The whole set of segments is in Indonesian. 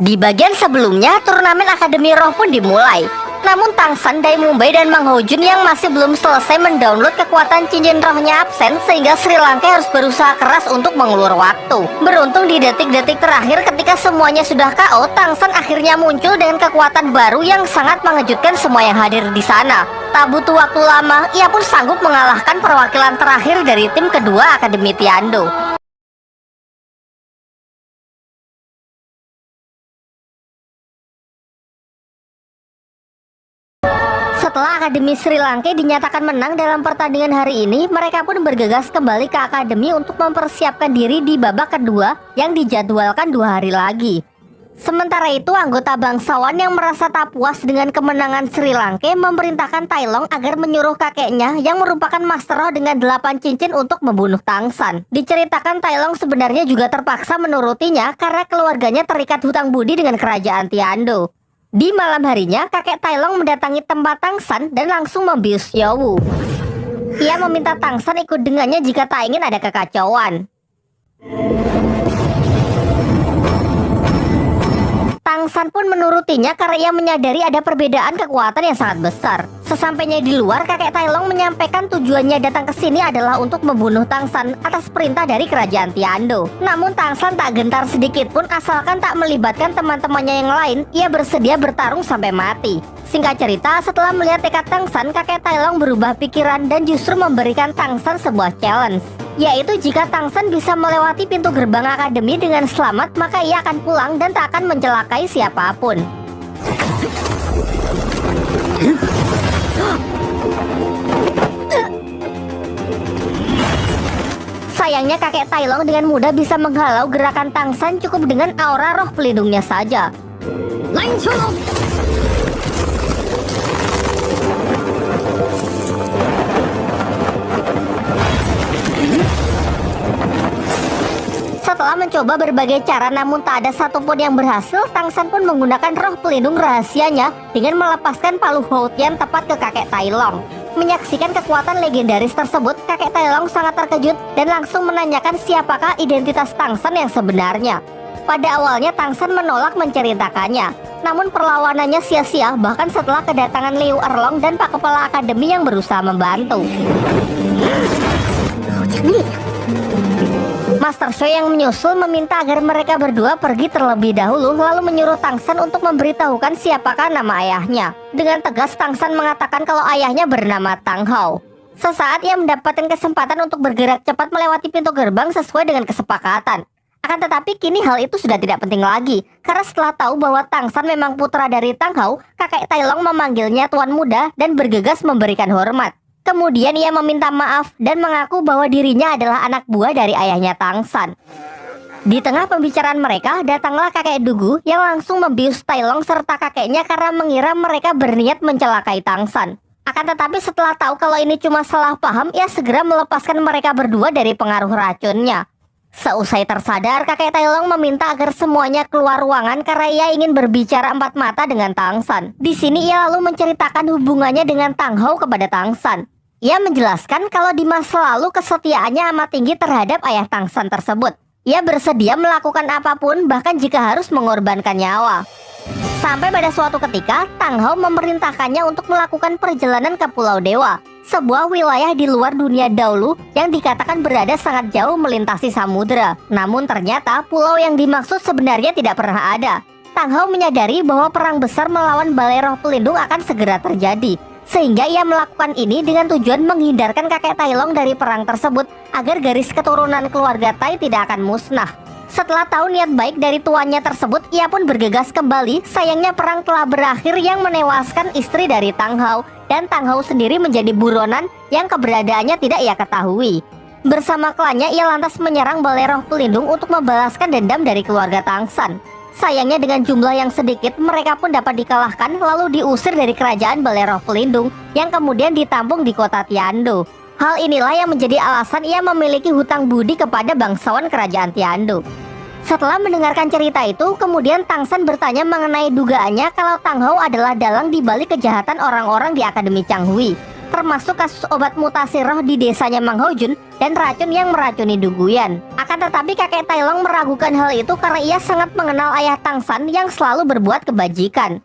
Di bagian sebelumnya, turnamen Akademi Roh pun dimulai. Namun Tangsan, Dai Mumbai, dan Mang Hojun yang masih belum selesai mendownload kekuatan cincin rohnya absen, sehingga Sri Lanka harus berusaha keras untuk mengulur waktu. Beruntung di detik-detik terakhir ketika semuanya sudah KO, Tangsan akhirnya muncul dengan kekuatan baru yang sangat mengejutkan semua yang hadir di sana. Tak butuh waktu lama, ia pun sanggup mengalahkan perwakilan terakhir dari tim kedua Akademi Tiando. Setelah Akademi Sri Lanka dinyatakan menang dalam pertandingan hari ini, mereka pun bergegas kembali ke Akademi untuk mempersiapkan diri di babak kedua yang dijadwalkan 2 hari lagi. Sementara itu, anggota bangsawan yang merasa tak puas dengan kemenangan Sri Lanka memerintahkan Tai Long agar menyuruh kakeknya yang merupakan Master Roh dengan 8 cincin untuk membunuh Tangsan. Diceritakan Tai Long sebenarnya juga terpaksa menurutinya karena keluarganya terikat hutang budi dengan kerajaan Tiando. Di malam harinya, kakek Tai Long mendatangi tempat Tangsan dan langsung membius Yowu. Ia meminta Tangsan ikut dengannya jika tak ingin ada kekacauan. Tangsan pun menurutinya karena ia menyadari ada perbedaan kekuatan yang sangat besar. Sesampainya di luar, kakek Tai Long menyampaikan tujuannya datang ke sini adalah untuk membunuh Tangsan atas perintah dari kerajaan Tiando. Namun Tangsan tak gentar sedikit pun asalkan tak melibatkan teman-temannya yang lain. Ia bersedia bertarung sampai mati. Singkat cerita, setelah melihat tekad Tangsan, kakek Tai Long berubah pikiran dan justru memberikan Tangsan sebuah challenge, yaitu jika Tangsan bisa melewati pintu gerbang Akademi dengan selamat, maka ia akan pulang dan tak akan mencelakai siapapun. Sayangnya kakek Tai Long dengan mudah bisa menghalau gerakan Tangsan cukup dengan aura roh pelindungnya saja. Setelah mencoba berbagai cara namun tak ada satupun yang berhasil, Tangsan pun menggunakan roh pelindung rahasianya dengan melepaskan palu Houtian tepat ke kakek Tai Long. Menyaksikan kekuatan legendaris tersebut, kakek Tai Long sangat terkejut dan langsung menanyakan siapakah identitas Tangsan yang sebenarnya. Pada awalnya Tangsan menolak menceritakannya, namun perlawanannya sia-sia bahkan setelah kedatangan Liu Erlong dan Pak Kepala Akademi yang berusaha membantu. Master Sho yang menyusul meminta agar mereka berdua pergi terlebih dahulu, lalu menyuruh Tangsan untuk memberitahukan siapakah nama ayahnya. Dengan tegas Tangsan mengatakan kalau ayahnya bernama Tang Hao. Sesaat ia mendapatkan kesempatan untuk bergerak cepat melewati pintu gerbang sesuai dengan kesepakatan. Akan tetapi kini hal itu sudah tidak penting lagi, karena setelah tahu bahwa Tangsan memang putra dari Tang Hao, kakek Tai Long memanggilnya Tuan Muda dan bergegas memberikan hormat. Kemudian ia meminta maaf dan mengaku bahwa dirinya adalah anak buah dari ayahnya Tangsan. Di tengah pembicaraan mereka, datanglah kakek Dugu yang langsung membius Tai Long serta kakeknya karena mengira mereka berniat mencelakai Tangsan. Akan tetapi setelah tahu kalau ini cuma salah paham, ia segera melepaskan mereka berdua dari pengaruh racunnya. Seusai tersadar, kakek Tai Long meminta agar semuanya keluar ruangan karena ia ingin berbicara empat mata dengan Tangsan. Di sini ia lalu menceritakan hubungannya dengan Tang Hao kepada Tangsan. Ia menjelaskan kalau di masa lalu kesetiaannya amat tinggi terhadap ayah Tangsan tersebut. Ia bersedia melakukan apapun bahkan jika harus mengorbankan nyawa. Sampai pada suatu ketika, Tang Hao memerintahkannya untuk melakukan perjalanan ke Pulau Dewa, sebuah wilayah di luar dunia dahulu yang dikatakan berada sangat jauh melintasi samudera. Namun ternyata pulau yang dimaksud sebenarnya tidak pernah ada. Tang Hao menyadari bahwa perang besar melawan Balai Roh Pelindung akan segera terjadi, sehingga ia melakukan ini dengan tujuan menghindarkan kakek Tai Long dari perang tersebut agar garis keturunan keluarga Tai tidak akan musnah. Setelah tahu niat baik dari tuannya tersebut, ia pun bergegas kembali. Sayangnya perang telah berakhir yang menewaskan istri dari Tang Hao, dan Tang Hao sendiri menjadi buronan yang keberadaannya tidak ia ketahui. Bersama klannya ia lantas menyerang Balai Roh Pelindung untuk membalaskan dendam dari keluarga Tangsan. Sayangnya dengan jumlah yang sedikit, mereka pun dapat dikalahkan lalu diusir dari kerajaan Balai Roh Pelindung yang kemudian ditampung di kota Tiando. Hal inilah yang menjadi alasan ia memiliki hutang budi kepada bangsawan kerajaan Tiando. Setelah mendengarkan cerita itu, kemudian Tangsan bertanya mengenai dugaannya kalau Tang Hao adalah dalang di balik kejahatan orang-orang di Akademi Changhui. termasuk kasus obat mutasi roh di desanya Mang Hojun dan racun yang meracuni Duguyan. Akan tetapi kakek Tailong meragukan hal itu karena ia sangat mengenal ayah Tangsan yang selalu berbuat kebajikan.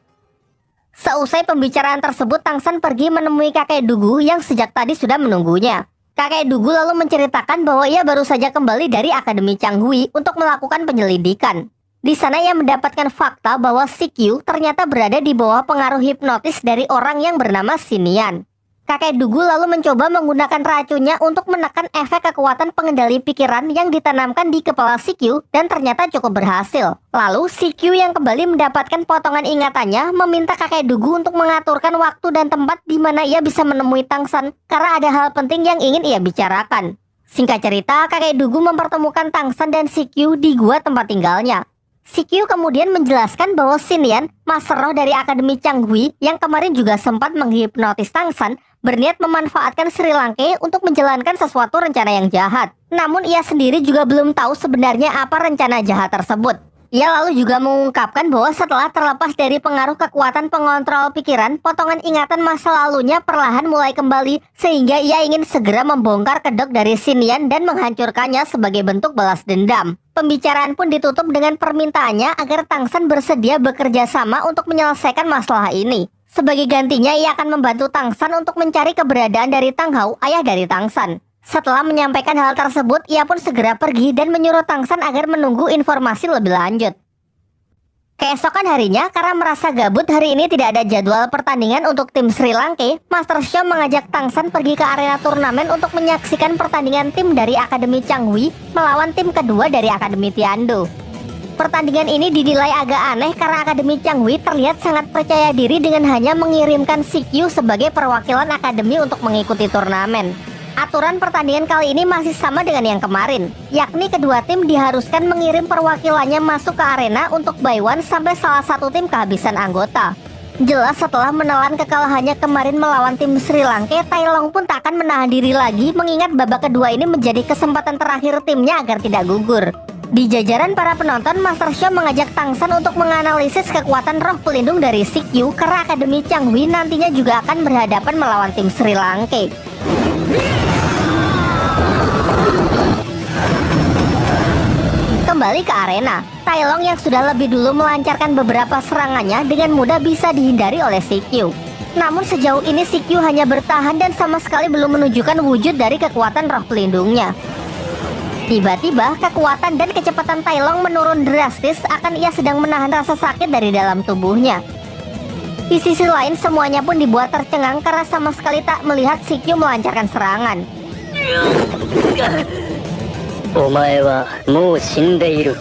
Seusai pembicaraan tersebut, Tangsan pergi menemui kakek Dugu yang sejak tadi sudah menunggunya. Kakek Dugu lalu menceritakan bahwa ia baru saja kembali dari Akademi Changhui untuk melakukan penyelidikan. Di sana ia mendapatkan fakta bahwa Sikyu ternyata berada di bawah pengaruh hipnotis dari orang yang bernama Sinian. Kakek Dugu lalu mencoba menggunakan racunnya untuk menekan efek kekuatan pengendali pikiran yang ditanamkan di kepala Sikyu dan ternyata cukup berhasil. Lalu Sikyu yang kembali mendapatkan potongan ingatannya meminta kakek Dugu untuk mengaturkan waktu dan tempat di mana ia bisa menemui Tangsan karena ada hal penting yang ingin ia bicarakan. Singkat cerita, kakek Dugu mempertemukan Tangsan dan Sikyu di gua tempat tinggalnya. Sikyu kemudian menjelaskan bahwa Sinian, master roh dari Akademi Changhui yang kemarin juga sempat menghipnotis Tangsan, berniat memanfaatkan Sri Lanka untuk menjalankan sesuatu rencana yang jahat. Namun ia sendiri juga belum tahu sebenarnya apa rencana jahat tersebut. Ia lalu juga mengungkapkan bahwa setelah terlepas dari pengaruh kekuatan pengontrol pikiran, potongan ingatan masa lalunya perlahan mulai kembali, sehingga ia ingin segera membongkar kedok dari Sinian dan menghancurkannya sebagai bentuk balas dendam. Pembicaraan pun ditutup dengan permintaannya agar Tangsan bersedia bekerja sama untuk menyelesaikan masalah ini. Sebagai gantinya, ia akan membantu Tangsan untuk mencari keberadaan dari Tang Hao, ayah dari Tangsan. Setelah menyampaikan hal tersebut, ia pun segera pergi dan menyuruh Tangsan agar menunggu informasi lebih lanjut. Keesokan harinya, karena merasa gabut hari ini tidak ada jadwal pertandingan untuk tim Sri Lanka, Master Shao mengajak Tangsan pergi ke arena turnamen untuk menyaksikan pertandingan tim dari Akademi Changhui melawan tim kedua dari Akademi Tiando. Pertandingan ini dinilai agak aneh karena Akademi Changhui terlihat sangat percaya diri dengan hanya mengirimkan Sikyu sebagai perwakilan akademi untuk mengikuti turnamen. Aturan pertandingan kali ini masih sama dengan yang kemarin, yakni kedua tim diharuskan mengirim perwakilannya masuk ke arena untuk buy one sampai salah satu tim kehabisan anggota. Jelas setelah menelan kekalahannya kemarin melawan tim Sri Lanka, Tailong pun tak akan menahan diri lagi mengingat babak kedua ini menjadi kesempatan terakhir timnya agar tidak gugur. Di jajaran para penonton, Master Shao mengajak Tangsan untuk menganalisis kekuatan roh pelindung dari Sikyu karena Akademi Changhui nantinya juga akan berhadapan melawan tim Sri Lanka. Kembali ke arena, Tailong yang sudah lebih dulu melancarkan beberapa serangannya dengan mudah bisa dihindari oleh Sikyu. Namun sejauh ini Sikyu hanya bertahan dan sama sekali belum menunjukkan wujud dari kekuatan roh pelindungnya. Tiba-tiba kekuatan dan kecepatan Tailong menurun drastis akan ia sedang menahan rasa sakit dari dalam tubuhnya. Di sisi lain semuanya pun dibuat tercengang karena sama sekali tak melihat Sikyu melancarkan serangan. Omae wa mou shindeiru.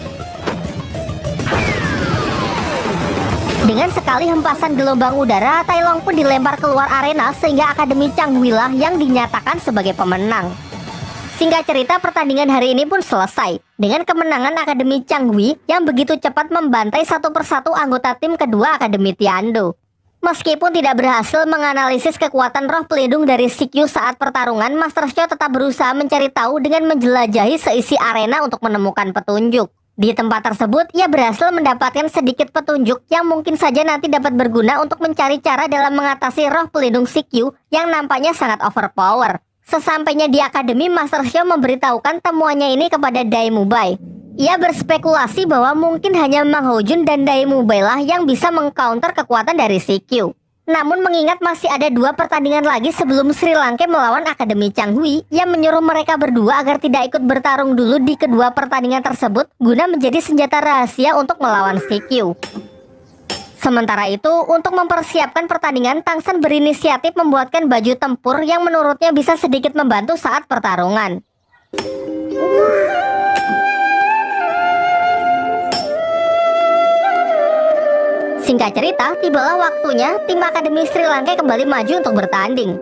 Dengan sekali hempasan gelombang udara, Tailong pun dilempar keluar arena sehingga Akademi Changhui lah yang dinyatakan sebagai pemenang. Singkat cerita, pertandingan hari ini pun selesai dengan kemenangan Akademi Changhui yang begitu cepat membantai satu persatu anggota tim kedua Akademi Tiando. Meskipun tidak berhasil menganalisis kekuatan roh pelindung dari Sikyu saat pertarungan, Master Shao tetap berusaha mencari tahu dengan menjelajahi seisi arena untuk menemukan petunjuk. Di tempat tersebut, ia berhasil mendapatkan sedikit petunjuk yang mungkin saja nanti dapat berguna untuk mencari cara dalam mengatasi roh pelindung Sikyu yang nampaknya sangat overpower. Sesampainya di akademi, Master Shao memberitahukan temuannya ini kepada Dai Mubai. Ia berspekulasi bahwa mungkin hanya Mang Hojun dan Dai Mubai lah yang bisa mengcounter kekuatan dari Sikyu. Namun mengingat masih ada 2 pertandingan lagi sebelum Sri Lanka melawan Akademi Changhui, ia menyuruh mereka berdua agar tidak ikut bertarung dulu di kedua pertandingan tersebut guna menjadi senjata rahasia untuk melawan Sikyu. Sementara itu, untuk mempersiapkan pertandingan, Tangsan berinisiatif membuatkan baju tempur yang menurutnya bisa sedikit membantu saat pertarungan. Singkat cerita, tibalah waktunya tim Akademi Sri Lanka kembali maju untuk bertanding.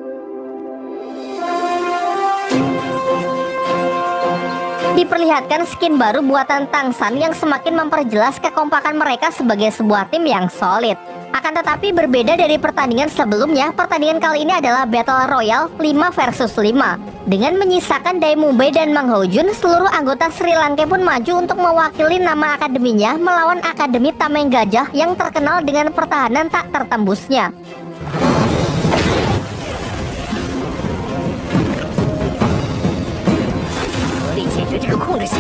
Diperlihatkan skin baru buatan Tangsan yang semakin memperjelas kekompakan mereka sebagai sebuah tim yang solid. Akan tetapi berbeda dari pertandingan sebelumnya, pertandingan kali ini adalah Battle Royale 5 versus 5. Dengan menyisakan Dai Mubai dan Mang Hojun, seluruh anggota Sri Lanka pun maju untuk mewakili nama akademinya melawan Akademi Tameng Gajah yang terkenal dengan pertahanan tak tertembusnya. 觉这个控制性